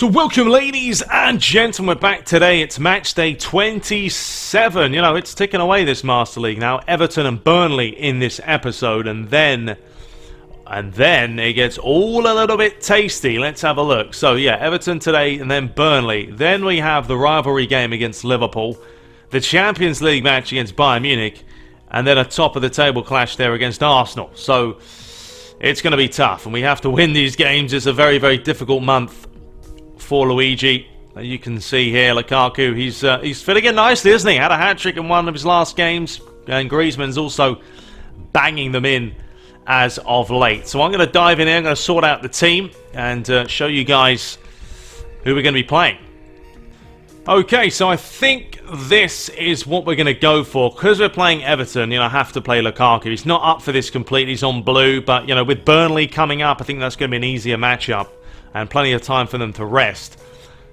So welcome, ladies and gentlemen, we're back today. It's match day 27. You know, it's ticking away, this Master League now. Everton and Burnley in this episode, and then it gets all a little bit tasty. Let's have a look. So yeah, Everton today and then Burnley. Then we have the rivalry game against Liverpool, the Champions League match against Bayern Munich, and then a top of the table clash there against Arsenal. So it's going to be tough, and we have to win these games. It's a very, very difficult month for Luigi. You can see here Lukaku, he's fitting in nicely, isn't he? Had a hat-trick in one of his last games, and Griezmann's also banging them in as of late. So I'm going to dive in here, I'm going to sort out the team and show you guys who we're going to be playing. Okay, so I think this is what we're going to go for. Because we're playing Everton, you know, I have to play Lukaku. He's not up for this completely, he's on blue, but, you know, with Burnley coming up, I think that's going to be an easier matchup and plenty of time for them to rest.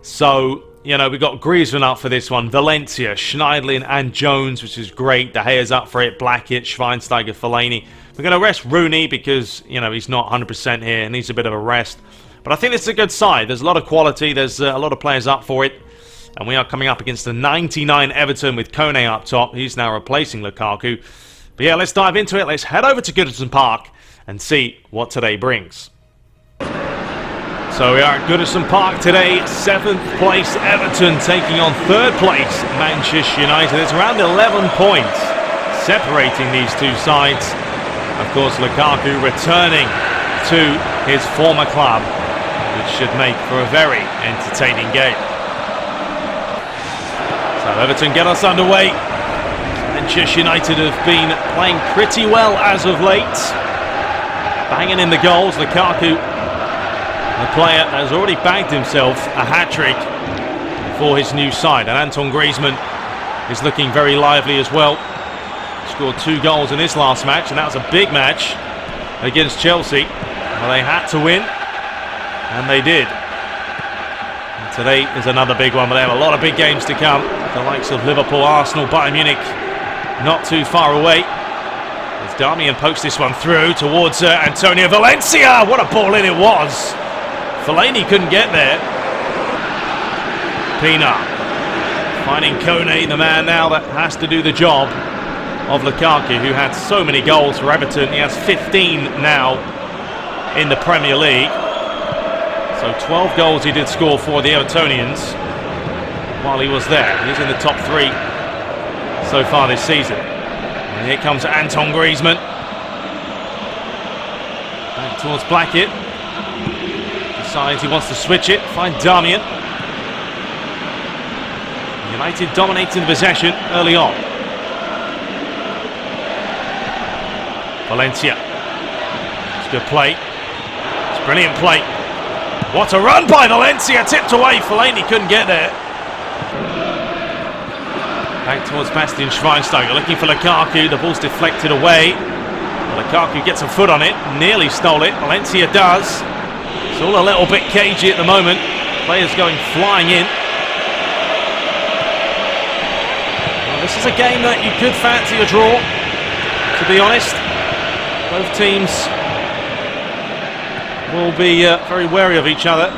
So, you know, we've got Griezmann up for this one, Valencia, Schneiderlin and Jones, which is great. De Gea's up for it, Blackett, Schweinsteiger, Fellaini. We're going to rest Rooney because, you know, he's not 100% here, needs a bit of a rest. But I think this is a good side. There's a lot of quality, there's a lot of players up for it. And we are coming up against the 99 Everton with Kone up top. He's now replacing Lukaku. But yeah, let's dive into it. Let's head over to Goodison Park and see what today brings. So we are at Goodison Park today, 7th place Everton taking on 3rd place Manchester United. It's around 11 points separating these two sides. Of course, Lukaku returning to his former club, which should make for a very entertaining game. So Everton get us underway. Manchester United have been playing pretty well as of late, banging in the goals. Lukaku, the player, has already bagged himself a hat-trick for his new side. And Anton Griezmann is looking very lively as well. Scored 2 goals in his last match, and that was a big match against Chelsea. Well, they had to win, and they did. And today is another big one, but they have a lot of big games to come. The likes of Liverpool, Arsenal, Bayern Munich, not too far away. As Darmian pokes this one through towards Antonio Valencia. What a ball in it was. Fellaini couldn't get there. Pina finding Kone, the man now that has to do the job of Lukaku, who had so many goals for Everton. He has 15 now in the Premier League. So 12 goals he did score for the Evertonians while he was there. He's in the top 3 so far this season. And here comes Anton Griezmann. Back towards Blackett. Decides he wants to switch it. Find Darmian. United dominating the possession early on. Valencia. It's good play. It's brilliant play. What a run by Valencia. Tipped away. Fellaini couldn't get there. Back towards Bastian Schweinsteiger. Looking for Lukaku. The ball's deflected away. Lukaku gets a foot on it. Nearly stole it. Valencia does. It's all a little bit cagey at the moment. Players going flying in. Well, this is a game that you could fancy a draw, to be honest. Both teams will be very wary of each other.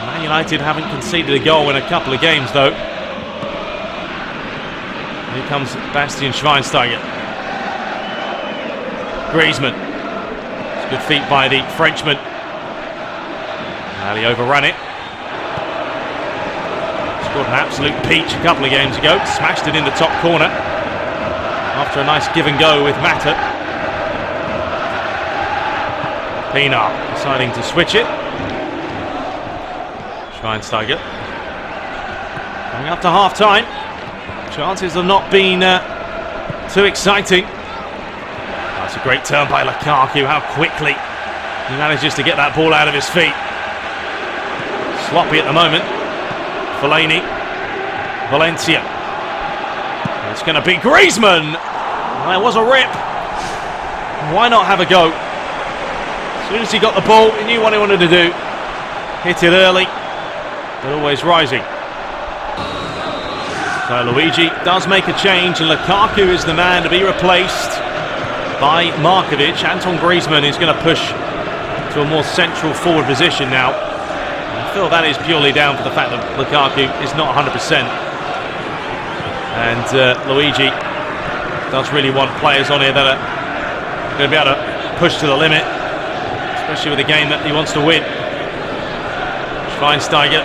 Man United haven't conceded a goal in a couple of games, though. Here comes Bastian Schweinsteiger. Griezmann. Good feet by the Frenchman. Well, he overrun it. Scored an absolute peach a couple of games ago. Smashed it in the top corner after a nice give and go with Mata. Pina deciding to switch it. Schweinsteiger. Coming up to half-time. Chances have not been too exciting. That's a great turn by Lukaku. How quickly he manages to get that ball out of his feet. Sloppy at the moment. Fellaini. Valencia. It's going to be Griezmann. Well, it was a rip. Why not have a go? As soon as he got the ball, he knew what he wanted to do. Hit it early, but always rising. So Luigi does make a change, and Lukaku is the man to be replaced by Markovic. Anton Griezmann is going to push to a more central forward position now. feel that is purely down to the fact that Lukaku is not 100%. And Luigi does really want players on here that are going to be able to push to the limit, especially with a game that he wants to win. Schweinsteiger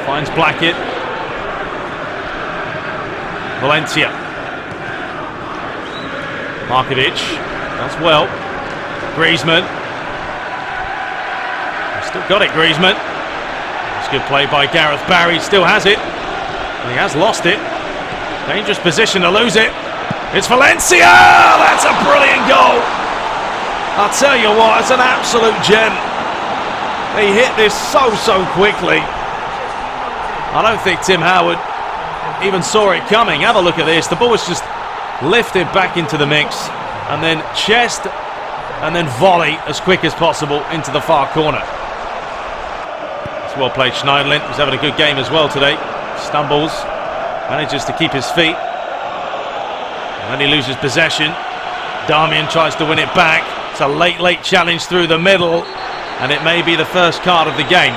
finds Blackett. Valencia. Markovic does well. Griezmann. Still got it, Griezmann. It's good play by Gareth Barry. Still has it. And he has lost it. Dangerous position to lose it. It's Valencia! That's a brilliant goal. I'll tell you what, it's an absolute gem. He hit this so quickly. I don't think Tim Howard even saw it coming. Have a look at this. The ball was just lifted back into the mix, and then chest, and then volley as quick as possible into the far corner. It's well played. Schneiderlin, who's having a good game as well today. Stumbles, manages to keep his feet, and then he loses possession. Darmian tries to win it back. It's a late challenge through the middle, and it may be the first card of the game.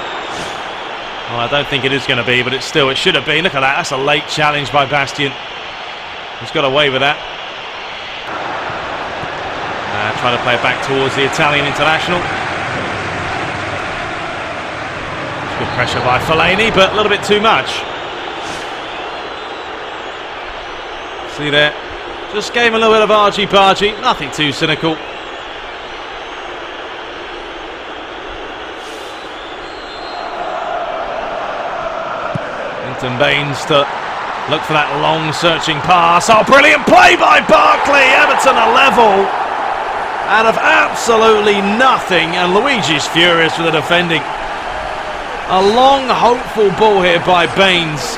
Well, I don't think it is going to be, but it should have been. Look at that. That's a late challenge by Bastian. He's got away with that. Trying to play it back towards the Italian international. Good pressure by Fellaini, but a little bit too much. See there, just gave him a little bit of argy-bargy, nothing too cynical. Linton Baines to look for that long searching pass. Oh, brilliant play by Barkley. Everton are level out of absolutely nothing, and Luigi's furious with the defending. A long hopeful ball here by Baines.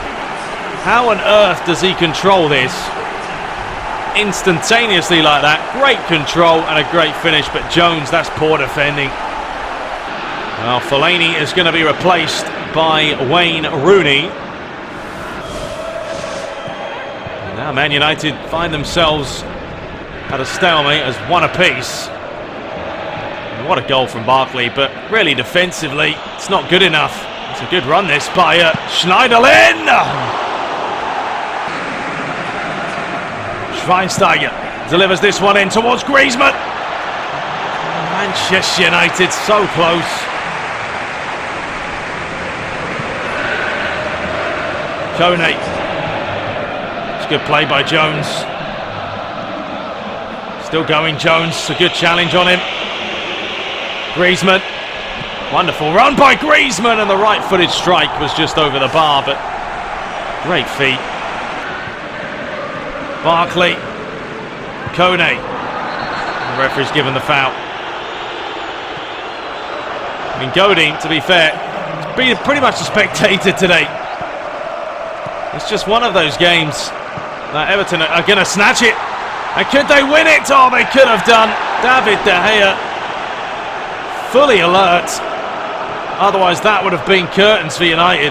How on earth does he control this instantaneously like that? Great control and a great finish, but Jones, that's poor defending. Well, Fellaini is going to be replaced by Wayne Rooney. Now Man United find themselves at a stalemate as one apiece. What a goal from Barkley, but really defensively it's not good enough. It's a good run this by Schneiderlin. Schweinsteiger delivers this one in towards Griezmann. Manchester United so close. Kone. Good play by Jones. Still going, Jones. A good challenge on him. Griezmann. Wonderful run by Griezmann, and the right-footed strike was just over the bar, but great feet. Barkley. Kone. The referee's given the foul. I mean, Godin, to be fair, has been pretty much a spectator today. It's just one of those games. Now Everton are going to snatch it. And could they win it? Oh, they could have done. David De Gea fully alert. Otherwise that would have been curtains for United.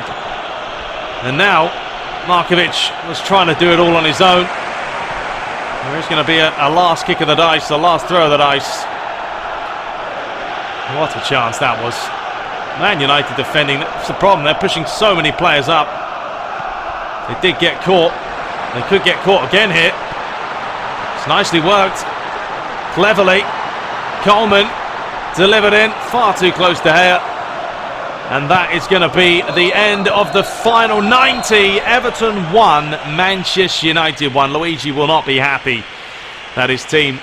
And now Markovic was trying to do it all on his own. There's going to be a last kick of the dice, the last throw of the dice. What a chance that was. Man United defending. That's the problem. They're pushing so many players up. They did get caught. They could get caught again here. It's nicely worked. Cleverly. Coleman delivered in. Far too close to Gea. And that is going to be the end of the final 90. Everton 1, Manchester United 1. Luigi will not be happy that his team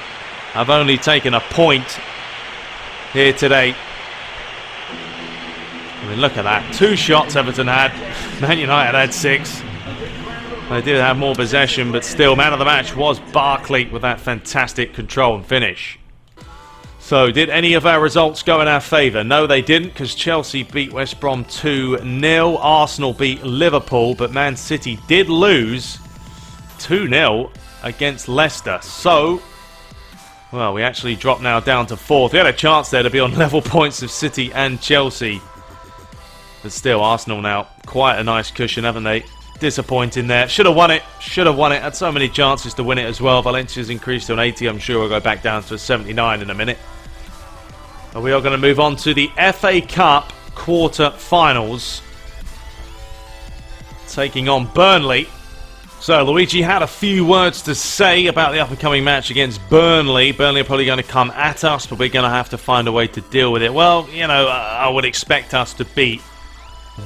have only taken a point here today. I mean, look at that. 2 shots Everton had. Man United had 6. They did have more possession, but still, man of the match was Barkley with that fantastic control and finish. So, did any of our results go in our favour? No, they didn't, because Chelsea beat West Brom 2-0. Arsenal beat Liverpool, but Man City did lose 2-0 against Leicester. So, well, we actually dropped now down to 4th. We had a chance there to be on level points of City and Chelsea. But still, Arsenal now, quite a nice cushion, haven't they? Disappointing there. Should have won it. Should have won it. Had so many chances to win it as well. Valencia's increased to an 80. I'm sure we'll go back down to a 79 in a minute. But we are going to move on to the FA Cup quarter-finals, taking on Burnley. So Luigi had a few words to say about the up-and-coming match against Burnley. Burnley are probably going to come at us, but we're going to have to find a way to deal with it. Well, you know, I would expect us to beat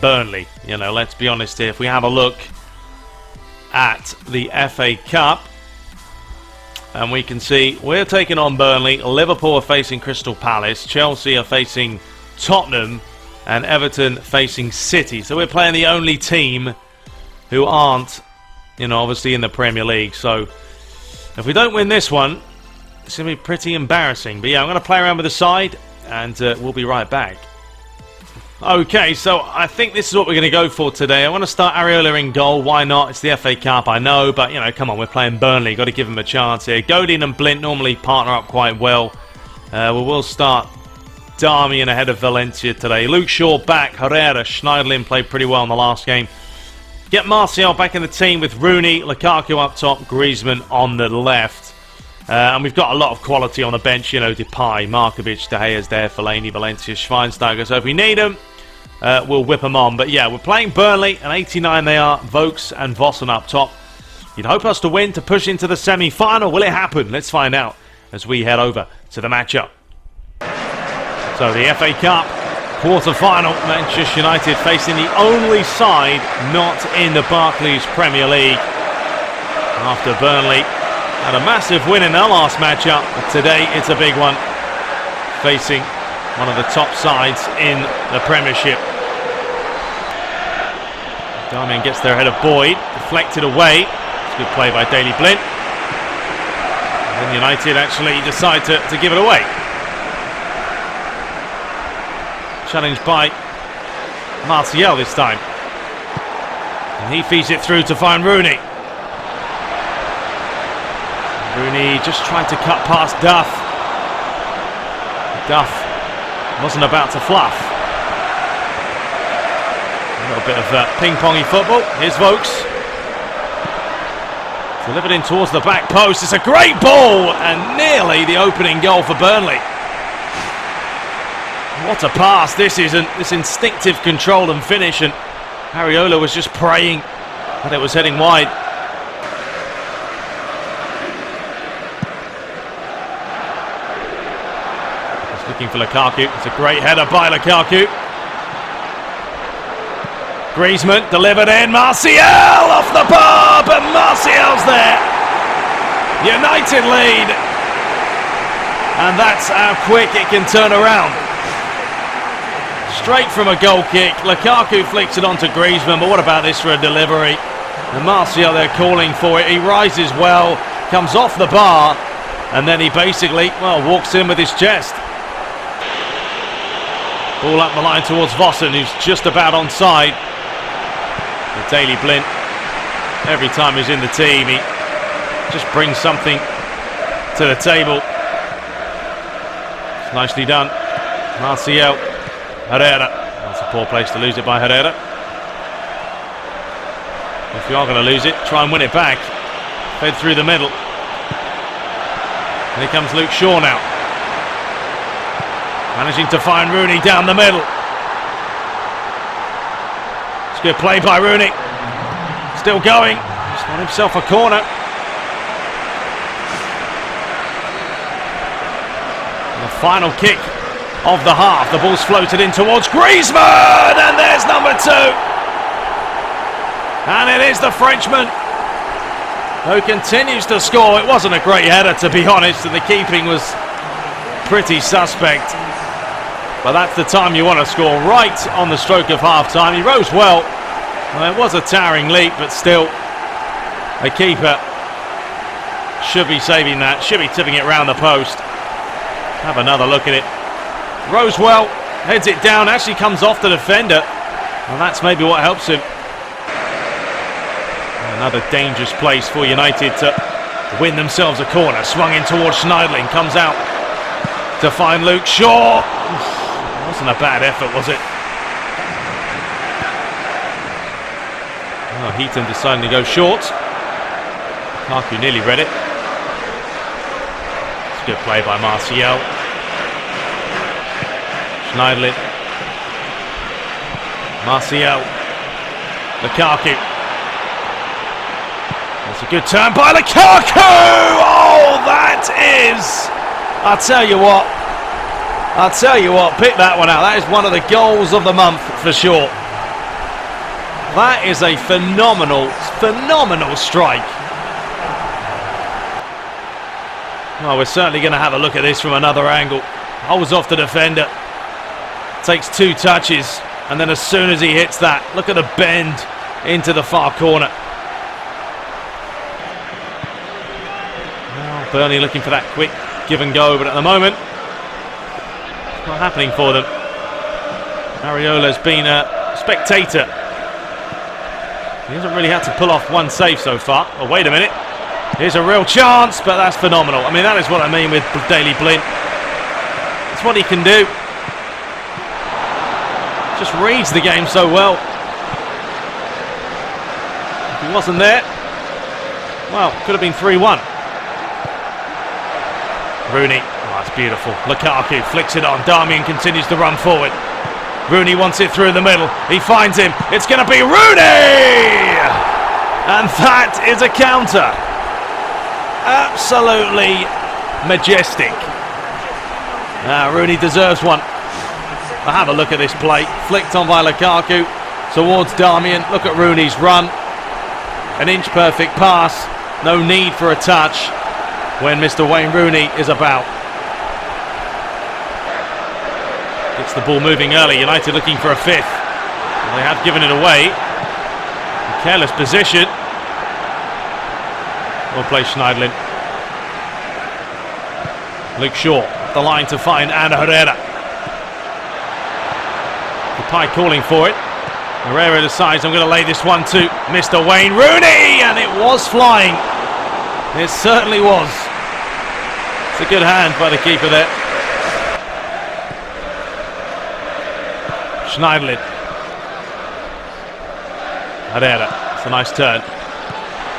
Burnley. You know, let's be honest here. If we have a look at the FA Cup, and we can see we're taking on Burnley, Liverpool are facing Crystal Palace, Chelsea are facing Tottenham, and Everton facing City. So we're playing the only team who aren't, you know, obviously in the Premier League. So if we don't win this one, it's going to be pretty embarrassing. But yeah, I'm going to play around with the side, and we'll be right back. Okay, so I think this is what we're going to go for today. I want to start Areola in goal. Why not? It's the FA Cup, I know, but, you know, come on, we're playing Burnley. Got to give them a chance here. Godin and Blint normally partner up quite well. We will start Darmian ahead of Valencia today. Luke Shaw back. Herrera, Schneiderlin played pretty well in the last game. Get Martial back in the team with Rooney, Lukaku up top, Griezmann on the left. And we've got a lot of quality on the bench, you know, Depay, Markovic, De Gea's there, Fellaini, Valencia, Schweinsteiger. So if we need them, we'll whip them on. But yeah, we're playing Burnley, and 89 they are. Vokes and Vossen up top. You'd hope us to win to push into the semi-final. Will it happen? Let's find out as we head over to the matchup. So the FA Cup quarter-final, Manchester United facing the only side not in the Barclays Premier League. After Burnley had a massive win in their last matchup, but today it's a big one, facing one of the top sides in the Premiership. Darmian gets there ahead of Boyd, deflected away. It's a good play by Daley Blind. And then United actually decide to give it away. Challenged by Martial this time. And he feeds it through to find Rooney. Rooney just tried to cut past Duff. Duff wasn't about to fluff. A little bit of ping-pongy football. Here's Vokes. Delivered in towards the back post. It's a great ball and nearly the opening goal for Burnley. What a pass this isn't. This instinctive control and finish, and Areola was just praying that it was heading wide. He's looking for Lukaku. It's a great header by Lukaku. Griezmann delivered in. Martial off the bar, but Martial's there. United lead. And that's how quick it can turn around. Straight from a goal kick. Lukaku flicks it onto Griezmann, but what about this for a delivery? And Martial, they're calling for it. He rises well, comes off the bar, and then he basically, well, walks in with his chest. Ball up the line towards Vossen, who's just about onside. With Daley Blind, every time he's in the team, he just brings something to the table. It's nicely done. Martial. Herrera. That's a poor place to lose it by Herrera. If you are going to lose it, try and win it back. Fed through the middle. And here comes Luke Shaw now. Managing to find Rooney down the middle. It's a good play by Rooney. Still going. Just won himself a corner. And the final kick of the half. The ball's floated in towards Griezmann, and there's number 2. And it is the Frenchman who continues to score. It wasn't a great header, to be honest, and the keeping was pretty suspect. But that's the time you want to score, right on the stroke of half-time. He rose well. It was a towering leap, but still, a keeper should be saving that, should be tipping it round the post. Have another look at it. Rose well, heads it down, actually comes off the defender, and that's maybe what helps him. Another dangerous place for United to win themselves a corner. Swung in towards Schneiderlin, comes out to find Luke Shaw. Wasn't a bad effort, was it? Oh, Heaton deciding to go short. Lukaku nearly read it. It's a good play by Martial. Schneiderlin. Martial. Lukaku. That's a good turn by Lukaku! Oh, that is... I'll tell you what, pick that one out. That is one of the goals of the month for sure. That is a phenomenal strike. Well, we're certainly going to have a look at this from another angle. Holds off the defender. Takes 2 touches. And then as soon as he hits that, look at the bend into the far corner. Well, Burnley looking for that quick give and go, but at the moment, it's not happening for them. Ariola's been a spectator. He hasn't really had to pull off one save so far. Oh, wait a minute. Here's a real chance, but that's phenomenal. I mean, that is what I mean with Daley Blind. That's what he can do. Just reads the game so well. If he wasn't there, well, could have been 3-1. Rooney, oh, that's beautiful. Lukaku flicks it on. Darmian continues to run forward. Rooney wants it through the middle. He finds him. It's going to be Rooney! And that is a counter. Absolutely majestic. Rooney deserves one. I'll have a look at this play. Flicked on by Lukaku towards Darmian. Look at Rooney's run. An inch perfect pass. No need for a touch when Mr. Wayne Rooney is about. Gets the ball moving early. United looking for a 5th. Well, they have given it away. A careless position. Well played, Schneiderlin. Luke Shaw, the line to find Ana Herrera. Depay calling for it. Herrera decides, I'm going to lay this one to Mr. Wayne Rooney, and it was flying. It certainly was. It's a good hand by the keeper there. Schneiderlin. Herrera, it's a nice turn.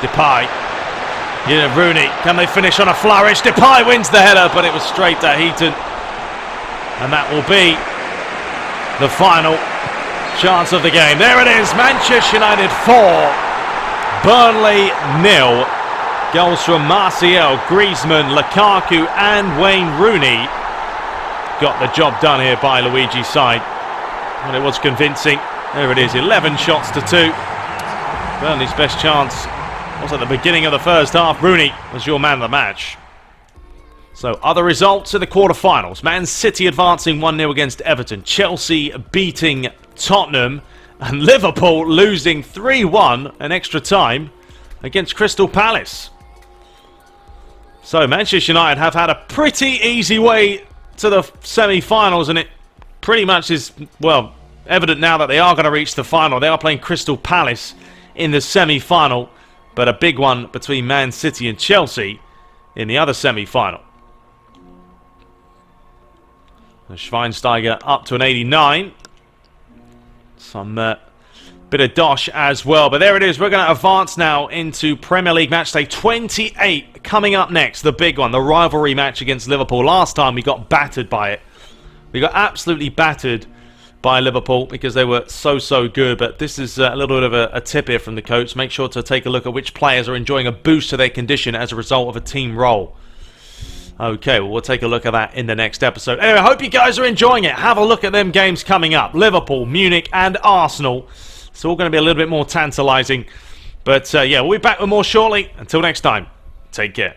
Depay. Yeah, Rooney, can they finish on a flourish? Depay wins the header, but it was straight to Heaton. And that will be the final chance of the game. There it is, Manchester United 4, Burnley 0. Goals from Martial, Griezmann, Lukaku and Wayne Rooney. Got the job done here by Luigi's side. And it was convincing. There it is, 11 shots to 2. Burnley's best chance was at the beginning of the first half. Rooney was your man of the match. So other results in the quarterfinals. Man City advancing 1-0 against Everton. Chelsea beating Tottenham. And Liverpool losing 3-1 in extra time against Crystal Palace. So Manchester United have had a pretty easy way to the semi-finals, and it pretty much is, well, evident now that they are going to reach the final. They are playing Crystal Palace in the semi-final, but a big one between Man City and Chelsea in the other semi-final. Schweinsteiger up to an 89. Some bit of dosh as well. But there it is. We're going to advance now into Premier League Matchday 28. Coming up next, the big one, the rivalry match against Liverpool. Last time we got battered by it. We got absolutely battered by Liverpool because they were so good. But this is a little bit of a tip here from the coach. Make sure to take a look at which players are enjoying a boost to their condition as a result of a team role. Okay, well, we'll take a look at that in the next episode. Anyway, I hope you guys are enjoying it. Have a look at them games coming up. Liverpool, Munich and Arsenal. It's all going to be a little bit more tantalising. But yeah, we'll be back with more shortly. Until next time, take care.